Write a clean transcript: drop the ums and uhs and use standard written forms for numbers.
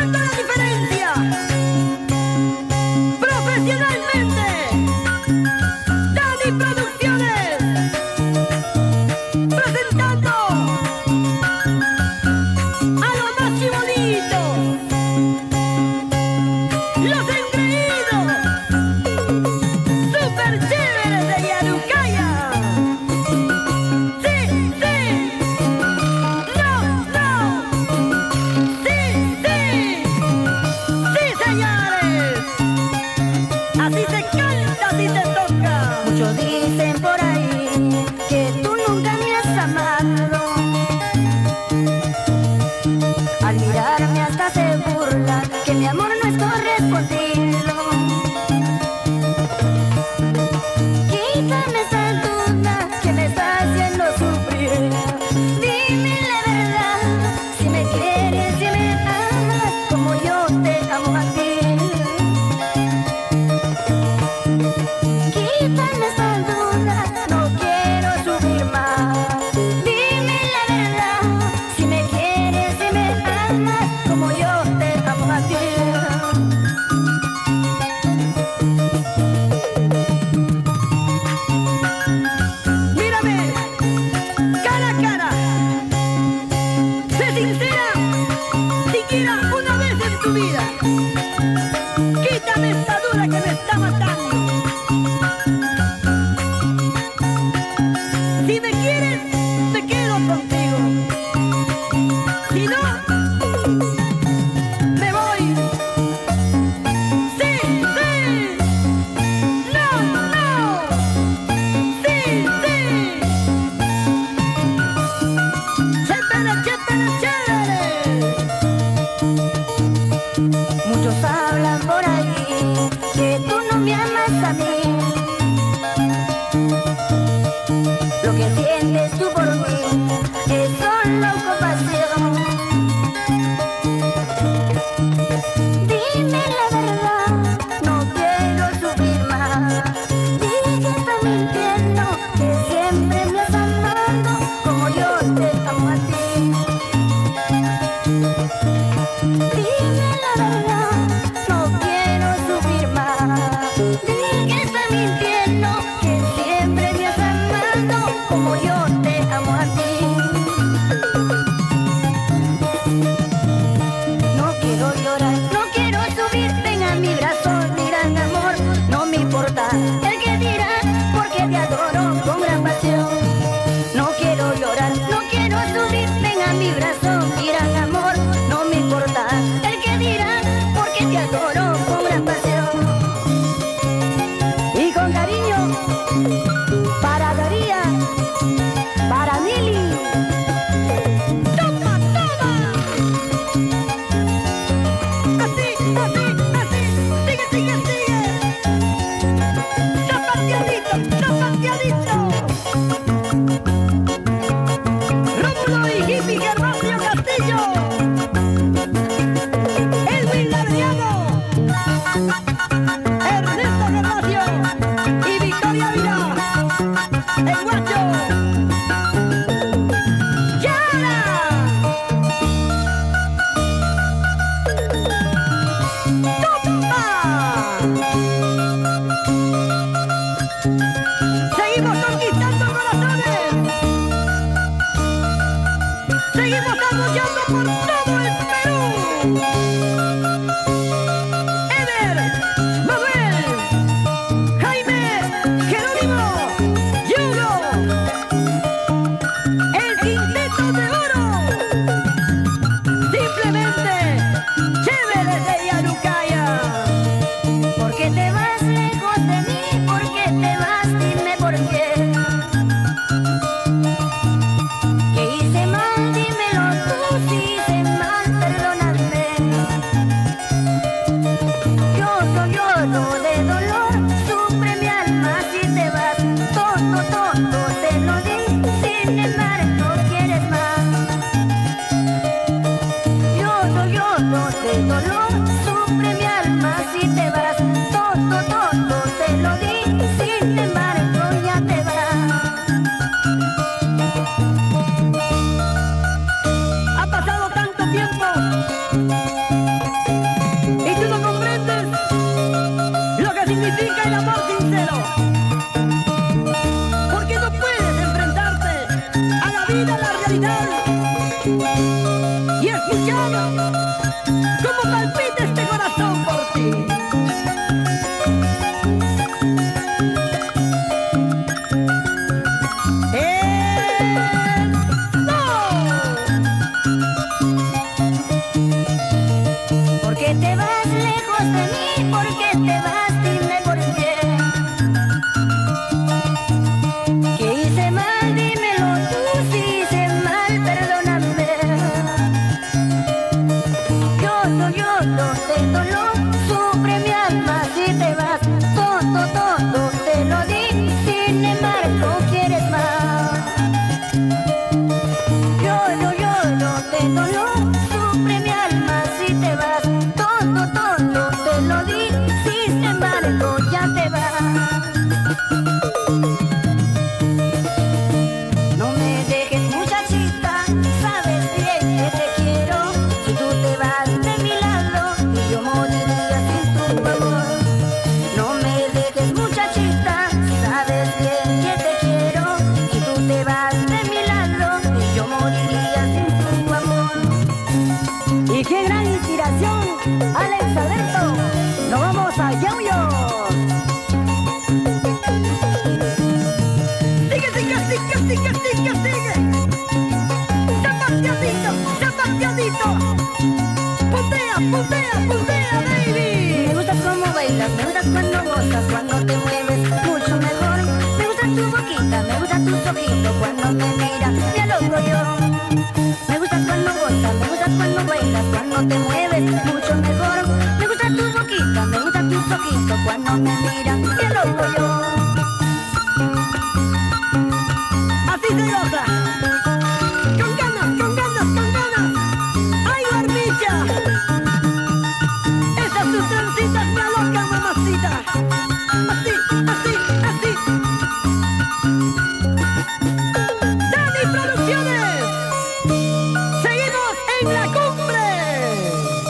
marcando la diferencia. Profesionalmente, Dani Producciones, presentando a lo más chibolito, los engreídos, super chéveres de Yarucaya. Sí, sí, no, no, sí, sí, sí, señores. Así se canta, así se toca. Muchos dicen por ahí que tú nunca me has amado. Al mirarme hasta se burla que mi amor no es correspondido. Quítame esa duda que me está haciendo sufrir. Dime la verdad, si me quieres, si me amas, como yo te amo a ti. Quítame esa duda, no quiero sufrir más. Dime la verdad, si me quieres, si me amas, como yo te amo a ti. Mírame, cara a cara. Sé sincera, siquiera una vez en tu vida. Quítame esta duda que me está matando. Si me quieres, me quedo contigo. Si no, me voy. Sí, sí. No, no. Sí, sí. Chévere, chévere, chévere. Muchos hablan por ahí que tú no me amas a mí. Lo que sientes tú por mí es solo compasión. Dime la verdad, no quiero sufrir más. Dije que está mintiendo, que siempre me has amado como yo te amo a ti. Dime la verdad, no quiero sufrir más. Dije que está mintiendo, que siempre me has amado como yo te amo a ti. No quiero llorar, no quiero subir, ven a mi brazo, mi gran amor. No me importa el que dirá, porque te adoro con gran pasión. No quiero llorar, no quiero subir, ven a mi brazo, mi gran amor. No me importa el que dirá, porque te adoro con gran pasión. Y con cariño, para Daría, para Mili. Toma, toma. Así, así, así. Sigue, sigue, sigue. Zapateadito, zapateadito. Rómulo y Hippie Gervasio Castillo. Elwin Ladriano. Ernesto Gervasio y Victoria Vila. El guacho. ¡Yara! ¡Toma! Seguimos conquistando corazones. Seguimos apoyando por todo el Perú. Ever, Manuel, Jaime, Jerónimo, Yugo, el quinteto de oro. Simplemente chévere de Yarucaya. ¿Por qué te vas lejos de mí? ¿Por qué te vas? Dime por qué. ¿Qué hice mal? Dímelo tú. Si hice mal, perdóname. Lloro, lloro de dolor. Sufre mi alma si te vas. Todo, todo te lo di. Sin embargo, quieres más. Lloro, lloro de dolor. Sufre mi alma si te vas. Todo, todo te lo di. Sin embargo, ya te vas. Ha pasado tanto tiempo Y qué gran inspiración, Alex Alberto. Nos vamos a Yoyo. Sigue, sigue, sigue, sigue, sigue, sigue. Zapateadito, zapateadito. Puntea, puntea, puntea, baby. Me gustas cómo bailas, me gustas cuando gozas, cuando te mueves mucho mejor. Me gusta tu boquita, me gusta tus ojitos cuando me miras, me loco yo. Me gustas cuando gozas, me gustas cuando bailas, cuando te mueves mucho mejor. Me gusta tu boquita, me gusta tus ojitos cuando me miras, me loco yo.